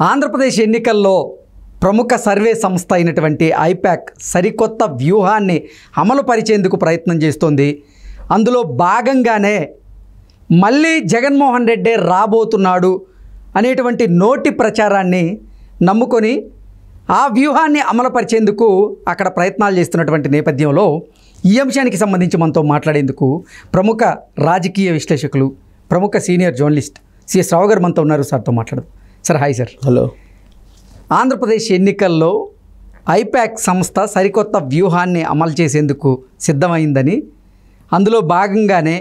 ఆంధ్రప్రదేశ్ ఎన్నికల్లో ప్రముఖ సర్వే సంస్థ అయినటువంటి ఐపాక్ సరికొత్త వ్యూహాన్ని అమలు పరిచేందుకు ప్రయత్నం చేస్తోంది. అందులో భాగంగానే మళ్ళీ జగన్మోహన్ రెడ్డి రాబోతున్నాడు అనేటువంటి నోటి ప్రచారాన్ని నమ్ముకొని ఆ వ్యూహాన్ని అమలుపరిచేందుకు అక్కడ ప్రయత్నాలు చేస్తున్నటువంటి నేపథ్యంలో ఈ అంశానికి సంబంధించి మనతో మాట్లాడేందుకు ప్రముఖ రాజకీయ విశ్లేషకులు, ప్రముఖ సీనియర్ జర్నలిస్ట్ సిఎస్ రావు గారు మనతో ఉన్నారు. సార్తో మాట్లాడదు. Sir hi sir. Hello. Andhra Pradesh ఎన్నికల్లో ఐపాక్ సంస్థ సరికొత్త వ్యూహాన్ని అమలు చేసేందుకు సిద్ధమైందని, అందులో భాగంగానే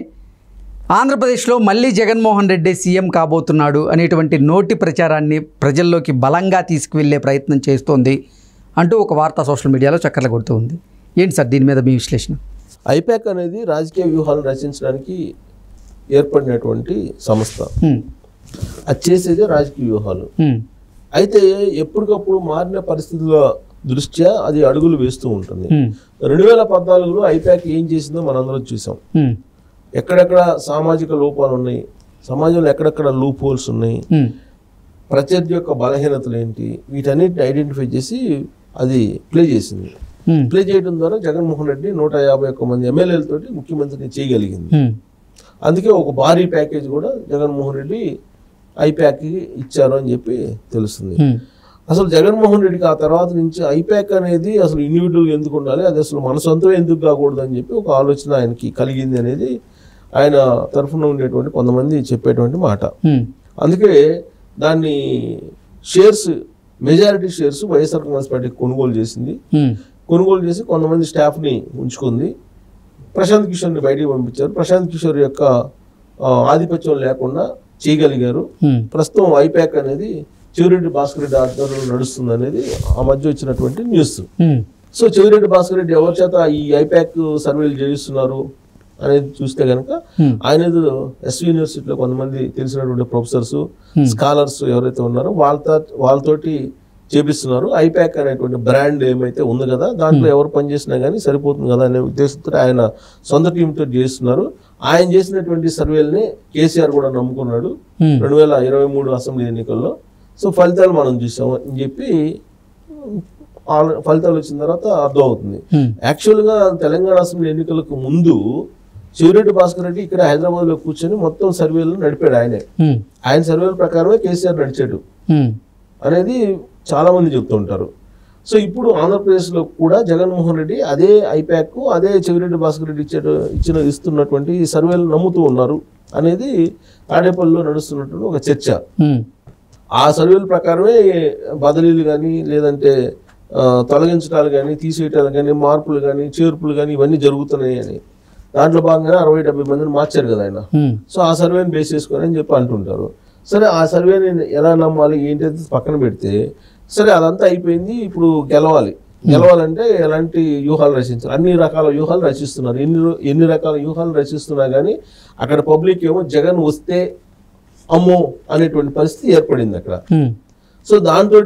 ఆంధ్రప్రదేశ్లో మళ్ళీ జగన్మోహన్ రెడ్డి సీఎం కాబోతున్నాడు అనేటువంటి నోటి ప్రచారాన్ని ప్రజల్లోకి బలంగా తీసుకువెళ్ళే ప్రయత్నం చేస్తోంది అంటూ ఒక వార్త సోషల్ మీడియాలో చక్కర్లు కొడుతూ ఉంది. ఏంటి సార్ దీని మీద మీ విశ్లేషణ? ఐపాక్ అనేది రాజకీయ వ్యూహాలను రచించడానికి ఏర్పడినటువంటి సంస్థ. అది చేసేదే రాజకీయ వ్యూహాలు. అయితే ఎప్పటికప్పుడు మారిన పరిస్థితుల దృష్ట్యా అది అడుగులు వేస్తూ ఉంటుంది. 2014లో ఐపాక్ ఏం చేసిందో మనందరం చూసాం. ఎక్కడెక్కడ సామాజిక లోపాలు ఉన్నాయి, సమాజంలో ఎక్కడెక్కడ లూప్ హోల్స్ ఉన్నాయి, ప్రత్యర్థి యొక్క బలహీనతలు ఏంటి, వీటన్నిటిని ఐడెంటిఫై చేసి అది ప్లే చేసింది. ప్లే చేయడం ద్వారా జగన్మోహన్ రెడ్డి 151 మంది ఎమ్మెల్యేలతోటి ముఖ్యమంత్రిని చేయగలిగింది. అందుకే ఒక భారీ ప్యాకేజ్ కూడా జగన్మోహన్ రెడ్డి ఐపాక్కి ఇచ్చారు అని చెప్పి తెలుస్తుంది. అసలు జగన్మోహన్ రెడ్డికి ఆ తర్వాత నుంచి ఐపాక్ అనేది అసలు ఇండివిజువల్గా ఎందుకు ఉండాలి, అది అసలు మన సొంతం ఎందుకు కాకూడదు అని చెప్పి ఒక ఆలోచన ఆయనకి కలిగింది అనేది ఆయన తరఫున ఉండేటువంటి కొంతమంది చెప్పేటువంటి మాట. అందుకే దాన్ని shares, majority shares YSR Congress పార్టీకి కొనుగోలు చేసింది. కొనుగోలు చేసి కొంతమంది స్టాఫ్ని ఉంచుకుంది. ప్రశాంత్ కిషోర్ని బయటికి పంపించారు. ప్రశాంత్ కిషోర్ యొక్క ఆధిపత్యం లేకుండా చేయగలిగారు. ప్రస్తుతం ఐపాక్ అనేది చెవిరెడ్డి భాస్కర్ రెడ్డి ఆధ్వర్యంలో నడుస్తుంది అనేది ఆ మధ్య వచ్చినటువంటి న్యూస్. సో చెవిరెడ్డి భాస్కర్ రెడ్డి ఎవరి చేత ఈ ఐపాక్ సర్వేలు చేయిస్తున్నారు అనేది చూస్తే కనుక ఆయన ఎస్వి యూనివర్సిటీలో కొంతమంది తెలిసినటువంటి ప్రొఫెసర్స్, స్కాలర్స్ ఎవరైతే ఉన్నారో వాళ్ళతోటి చేపిస్తున్నారు. ఐపాక్ అనేటువంటి బ్రాండ్ ఏమైతే ఉంది కదా, దాంట్లో ఎవరు పనిచేసినా కానీ సరిపోతుంది కదా అనే ఉద్దేశంతో ఆయన సొంత టీంతో చేస్తున్నారు. ఆయన చేసినటువంటి సర్వేలని కేసీఆర్ కూడా నమ్ముకున్నాడు 2023 అసెంబ్లీ ఎన్నికల్లో. సో ఫలితాలు మనం చూసాం అని చెప్పి ఫలితాలు వచ్చిన తర్వాత అర్థమవుతుంది. యాక్చువల్గా తెలంగాణ అసెంబ్లీ ఎన్నికలకు ముందు చెవిరెడ్డి భాస్కర్ రెడ్డి ఇక్కడ హైదరాబాద్లో కూర్చొని మొత్తం సర్వేలు నడిపాడు. ఆయన సర్వేల ప్రకారమే కేసీఆర్ నడిచాడు అనేది చాలా మంది చెప్తూ ఉంటారు. సో ఇప్పుడు ఆంధ్రప్రదేశ్లో కూడా జగన్మోహన్ రెడ్డి అదే ఐపాక్, అదే చెవిరెడ్డి భాస్కర్ రెడ్డి ఇస్తున్నటువంటి సర్వేలు నమ్ముతూ ఉన్నారు అనేది తాడేపల్లిలో నడుస్తున్నటువంటి ఒక చర్చ. ఆ సర్వేల ప్రకారమే బదిలీలు కానీ, లేదంటే తొలగించడాలు కానీ, తీసేయటాలు కానీ, మార్పులు కానీ, చేర్పులు కానీ ఇవన్నీ జరుగుతున్నాయి అని. దాంట్లో భాగంగా 60-70 మందిని మార్చారు కదా ఆయన. సో ఆ సర్వేని బేస్ చేసుకొని అని చెప్పి అంటుంటారు. సరే, ఆ సర్వేని ఎలా నమ్మాలి ఏంటి పక్కన పెడితే, సరే అదంతా అయిపోయింది. ఇప్పుడు గెలవాలంటే ఎలాంటి వ్యూహాలు రచించారు? అన్ని రకాల వ్యూహాలు రచిస్తున్నారు. ఎన్ని రకాల వ్యూహాలు రచిస్తున్నా కానీ అక్కడ పబ్లిక్ ఏమో జగన్ వస్తే అమ్మో అనేటువంటి పరిస్థితి ఏర్పడింది అక్కడ. సో దాంతో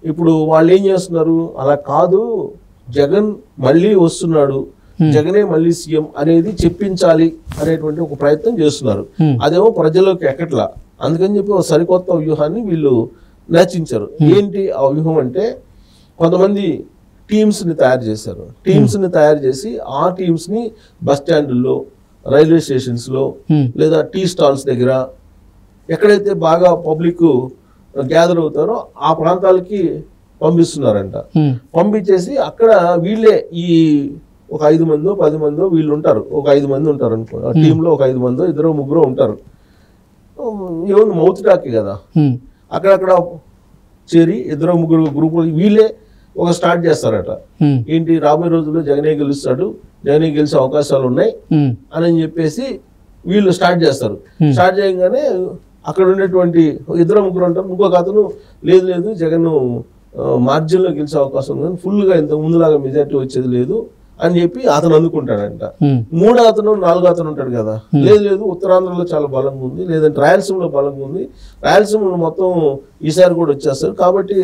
ఇప్పుడు వాళ్ళు ఏం చేస్తున్నారు, అలా కాదు జగన్ మళ్ళీ వస్తున్నాడు, జగనే మళ్ళీ సీఎం అనేది చెప్పించాలి అనేటువంటి ఒక ప్రయత్నం చేస్తున్నారు. అదేమో ప్రజల్లోకి ఎక్కట్లా. అందుకని చెప్పి ఒక సరికొత్త వ్యూహాన్ని వీళ్ళు రచించారు. ఏంటి ఆ వ్యూహం అంటే, కొంతమంది టీమ్స్ని తయారు చేశారు. టీమ్స్ని తయారు చేసి ఆ టీమ్స్ని బస్ స్టాండ్లో, రైల్వే స్టేషన్స్లో, లేదా టీ స్టాల్స్ దగ్గర ఎక్కడైతే బాగా పబ్లిక్ గ్యాదర్ అవుతారో ఆ ప్రాంతాలకి పంపిస్తున్నారంట. పంపించేసి అక్కడ వీళ్ళే ఈ ఒక 5 మందో 10 మందో వీళ్ళు ఉంటారు. ఒక 5 మంది ఉంటారు అనుకో, ఆ టీంలో ఒక 5 మందో 2-3 ఉంటారు. ఏముంది, మౌత్ టాక్ కదా. అక్కడక్కడ చేరి 2-3 గ్రూపులు వీళ్ళే ఒక స్టార్ట్ చేస్తారట. ఏంటి, రాబోయే రోజుల్లో జగనే గెలుస్తాడు, జగనే గెలిచే అవకాశాలు ఉన్నాయి అని చెప్పేసి వీళ్ళు స్టార్ట్ చేస్తారు. స్టార్ట్ చేయగానే అక్కడ ఉండేటువంటి 2-3 ఉంటారు. ఇంకొక అతను లేదు జగన్ మార్జిన్లో గెలిచే అవకాశం ఉంది, ఫుల్గా ఇంత ముందులాగా మెజార్టీ వచ్చేది లేదు అని చెప్పి అతను అందుకుంటాడంట. 3వ అతను 4వ అతను ఉంటాడు కదా, లేదు ఉత్తరాంధ్రలో చాలా బలంగా ఉంది, లేదంటే రాయలసీమలో బలంగా ఉంది, రాయలసీమలో మొత్తం ఈసారి కూడా వచ్చేస్తారు కాబట్టి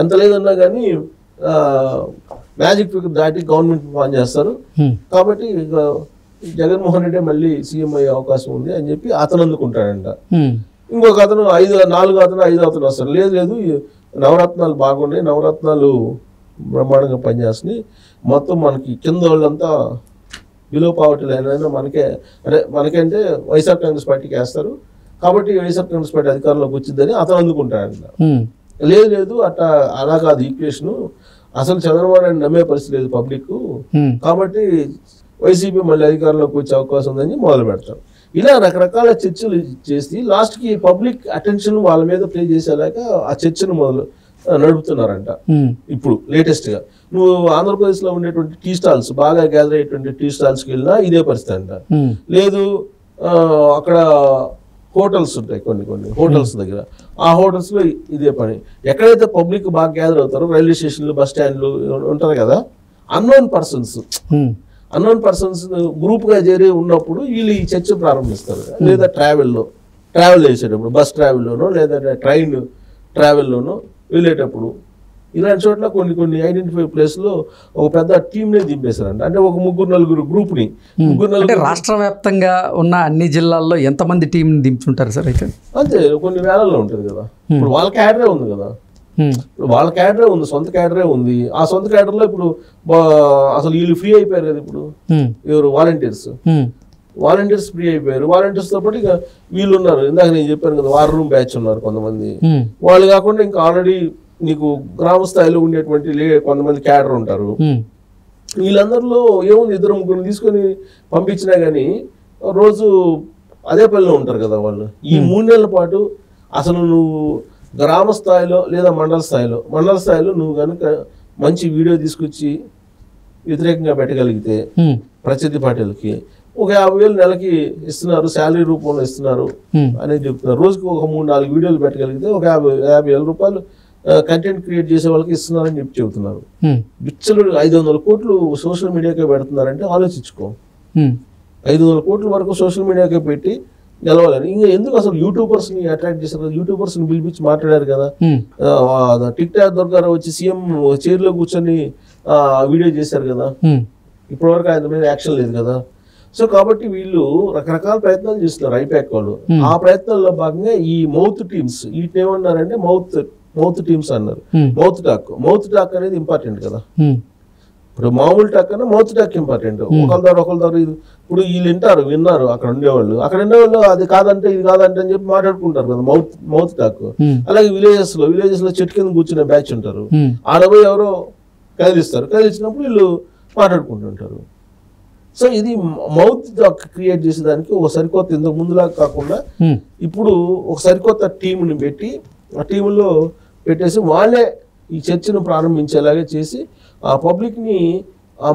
ఎంత లేదన్నా కానీ మ్యాజిక్ ఫిగర్ దాటి గవర్నమెంట్ ఫామ్ చేస్తారు కాబట్టి జగన్మోహన్ రెడ్డి మళ్ళీ సీఎం అయ్యే అవకాశం ఉంది అని చెప్పి అతను అందుకుంటాడంట. ఇంకొక అతను 4 అతను వస్తారు. లేదు నవరత్నాలు బాగున్నాయి, నవరత్నాలు బ్రహ్మాండంగా పనిచేస్తున్నాయి, మొత్తం మనకి కింద వాళ్ళంతా బిలో పావర్టీ లైన్ అయినా మనకంటే వైఎస్ఆర్ కాంగ్రెస్ పార్టీకి వేస్తారు కాబట్టి వైఎస్ఆర్ కాంగ్రెస్ పార్టీ అధికారంలోకి వచ్చిందని అతను అందుకుంటాడంట. లేదు అలా కాదు ఈక్వేషను, అసలు చంద్రబాబు నాయుడు నమ్మే పరిస్థితి లేదు పబ్లిక్, కాబట్టి వైసీపీ మళ్ళీ అధికారంలోకి వచ్చే అవకాశం ఉందని మొదలు పెడతారు. ఇలా రకరకాల చర్చలు చేసి లాస్ట్కి పబ్లిక్ అటెన్షన్ వాళ్ళ మీద ప్లే చేసేలాగా ఆ చర్చను నడుపుతున్నారంట. ఇప్పుడు లేటెస్ట్ గా నువ్వు ఆంధ్రప్రదేశ్ లో ఉండేటువంటి టీ స్టాల్స్, బాగా గ్యాదర్ అయ్యేటువంటి టీ స్టాల్స్ కి వెళ్ళినా ఇదే పరిస్థితి అంట. లేదు అక్కడ హోటల్స్ ఉంటాయి, కొన్ని హోటల్స్ దగ్గర, ఆ హోటల్స్ లో ఇదే పని. ఎక్కడైతే పబ్లిక్ బాగా గ్యాదర్ అవుతారో రైల్వే స్టేషన్లు, బస్ స్టాండ్లు ఉంటారు కదా, అన్నోన్ పర్సన్స్ గ్రూప్ గా చేరి ఉన్నప్పుడు వీళ్ళు ఈ చర్చ ప్రారంభిస్తారు. లేదా ట్రావెల్ చేసేటప్పుడు, బస్ ట్రావెల్లోనో లేదా ట్రైన్ ట్రావెల్లోనో వెళ్ళేటప్పుడు ఇలాంటి చోట్ల కొన్ని ఐడెంటిఫై ప్లేస్ లో ఒక పెద్ద టీంనే దింపేశారంట. అంటే ఒక 3-4 గ్రూప్ని, అంటే రాష్ట్ర వ్యాప్తంగా ఉన్న అన్ని జిల్లాల్లో ఎంతమంది టీం దించుంటారు సార్? అయితే అంతే, కొన్ని వేలల్లో ఉంటుంది కదా. ఇప్పుడు వాళ్ళ క్యాడరే ఉంది కదా, సొంత క్యాడరే ఉంది. ఆ సొంత క్యాడర్లో ఇప్పుడు అసలు వీళ్ళు ఫ్రీ అయిపోయారు కదా. ఇప్పుడు ఎవరు వాలంటీర్స్ ఫ్రీ అయిపోయారు. వాలంటీర్స్ తో పాటు ఇక వీళ్ళు ఉన్నారు, ఇందాక నేను చెప్పాను కదా, వార్ రూమ్ బ్యాచ్ ఉన్నారు కొంతమంది. వాళ్ళు కాకుండా ఇంకా ఆల్రెడీ నీకు గ్రామ స్థాయిలో ఉండేటువంటి కొంతమంది క్యాడర్ ఉంటారు. వీళ్ళందరిలో ఏముంది, 2-3 తీసుకొని పంపించినా గానీ రోజు అదే పనిలో ఉంటారు కదా వాళ్ళు. ఈ 3 నెలల పాటు అసలు నువ్వు గ్రామ స్థాయిలో లేదా మండల స్థాయిలో నువ్వు కనుక మంచి వీడియో తీసుకొచ్చి వ్యతిరేకంగా పెట్టగలిగితే ప్రత్యర్థి పార్టీలకి ఒక 50,000 నెలకి ఇస్తున్నారు, శాలరీ రూపంలో ఇస్తున్నారు అనేది చెప్తున్నారు. రోజుకి ఒక 3-4 వీడియోలు పెట్టగలిగితే ఒక 50,000 రూపాయలు కంటెంట్ క్రియేట్ చేసే వాళ్ళకి ఇస్తున్నారని చెప్తున్నారు. బిచ్చలు 500 కోట్లు సోషల్ మీడియాకే పెడుతున్నారంటే ఆలోచించుకో. 500 కోట్ల వరకు సోషల్ మీడియాకే పెట్టి గెలవాలని. ఇంకా ఎందుకు అసలు యూట్యూబర్స్ ని అట్రాక్ట్ చేశారు కదా, యూట్యూబర్స్ ని పిలిపించి మాట్లాడారు కదా. టిక్ టాక్ దొరకారు వచ్చి సీఎం చైర్ లో కూర్చొని వీడియో చేశారు కదా, ఇప్పటివరకు ఆయన మీద యాక్షన్ లేదు కదా. సో కాబట్టి వీళ్ళు రకరకాల ప్రయత్నాలు చేస్తున్నారు ఐపాక్ వాళ్ళు. ఆ ప్రయత్నాల్లో భాగంగా ఈ మౌత్ టీమ్స్, వీటిని ఏమన్నారంటే మౌత్ టీమ్స్ అన్నారు. మౌత్ టాక్ అనేది ఇంపార్టెంట్ కదా. ఇప్పుడు మామూలు టాక్ కన్నా మౌత్ టాక్ ఇంపార్టెంట్. ఒకళ్ళ ద్వారా ఇప్పుడు వీళ్ళు విన్నారు అక్కడ ఉండేవాళ్ళు అది కాదంటే ఇది కాదంటే అని చెప్పి మాట్లాడుకుంటారు కదా, మౌత్ టాక్. అలాగే విలేజెస్ లో చెట్టు కింద కూర్చునే బ్యాచ్ ఉంటారు, ఆడపోయి ఎవరో కదిలిచ్చినప్పుడు వీళ్ళు మాట్లాడుకుంటుంటారు. సో ఇది మౌత్ టాక్ క్రియేట్ చేసేదానికి ఒక సరికొత్త, ఇంతకు ముందులాగా కాకుండా ఇప్పుడు ఒక సరికొత్త టీంని పెట్టి ఆ టీంలో పెట్టేసి వాళ్ళే ఈ చర్చను ప్రారంభించేలాగా చేసి ఆ పబ్లిక్ ని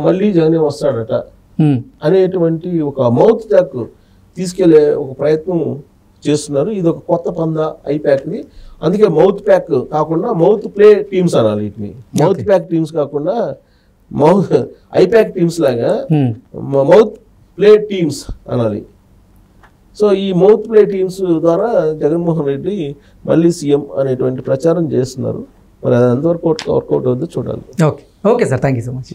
మళ్ళీ జగన్ వస్తాడట అనేటువంటి ఒక మౌత్ టాక్ తీసుకెళ్లే ఒక ప్రయత్నం చేస్తున్నారు. ఇది ఒక కొత్త పందా ఐపాక్ ని. అందుకే మౌత్ ప్యాక్ కాకుండా మౌత్ ప్లే టీమ్స్ అనాలి వీటిని. మౌత్ ప్యాక్ టీమ్స్ కాకుండా ఐపాక్ టీమ్స్ లాగా మౌత్ ప్లే టీమ్స్ అనాలి. సో ఈ మౌత్ ప్లే టీమ్స్ ద్వారా జగన్మోహన్ రెడ్డి మళ్ళీ సీఎం అనేటువంటి ప్రచారం చేస్తున్నారు. మరి అది ఎంతవరకు వర్కౌట్ అవుతుందో చూడాలి. Okay sir, thank you so much.